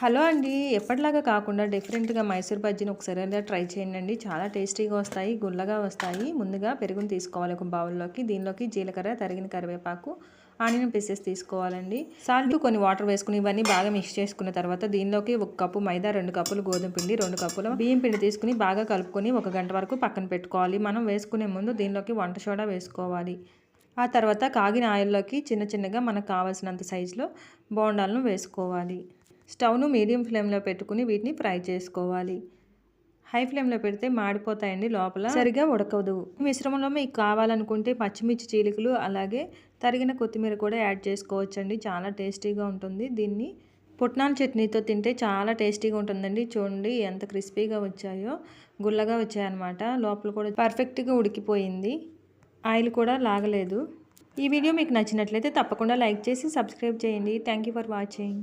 Hello అండి. ఎప్పటిలాగా కాకుండా డిఫరెంట్‌గా మైసూర్ బజ్జీని ఒకసారి అలా ట్రై చేయండి. చాలా టేస్టీగా వస్తాయి, గుల్లగా వస్తాయి. ముందుగా పెరుగుని తీసుకోవాలి ఒక బౌల్‌లోకి. దీనిలోకి జీలకర్ర, తరిగిన కరివేపాకు, ఆనియన్ పీసెస్ తీసుకోవాలండి. సాల్ట్, కొన్ని వాటర్ వేసుకొని ఇవన్నీ బాగా మిక్స్ చేసుకున్న తర్వాత దీనిలోకి 1 కప్పు మైదా, 2 కప్పులు గోధుమ పిండి, 2 కప్పుల బియ్యం పిండి తీసుకొని బాగా కలుపుకొని 1 గంట వరకు పక్కన పెట్టుకోవాలి. మనం వేసుకునే ముందు దీనిలోకి వంట సోడా వేసుకోవాలి. ఆ తర్వాత కాగిన ఆయిల్‌లోకి చిన్న చిన్నగా మనకు కావాల్సినంత సైజులో బోండాలను వేసుకోవాలి. స్టవ్‌ను మీడియం ఫ్లేమ్‌లో పెట్టుకుని వీటిని ఫ్రై చేసుకోవాలి. హై ఫ్లేమ్‌లో పెడితే మాడిపోతాయండి, లోపల సరిగ్గా ఉడకదు. ఈ మిశ్రమంలో మీకు కావాలనుకుంటే పచ్చిమిర్చి చీలికలు అలాగే తరిగిన కొత్తిమీర కూడా యాడ్ చేసుకోవచ్చండి. చాలా టేస్టీగా ఉంటుంది. దీన్ని పుట్నాల చట్నీతో తింటే చాలా టేస్టీగా ఉంటుందండి. చూడండి ఎంత క్రిస్పీగా వచ్చాయో, గుల్లగా వచ్చాయన్నమాట. లోపల కూడా పర్ఫెక్ట్‌గా ఉడికిపోయింది. ఆయిల్ కూడా లాగలేదు. ఈ వీడియో మీకు నచ్చినట్లయితే తప్పకుండా లైక్ చేసి సబ్స్క్రైబ్ చేయండి. Thank you for watching.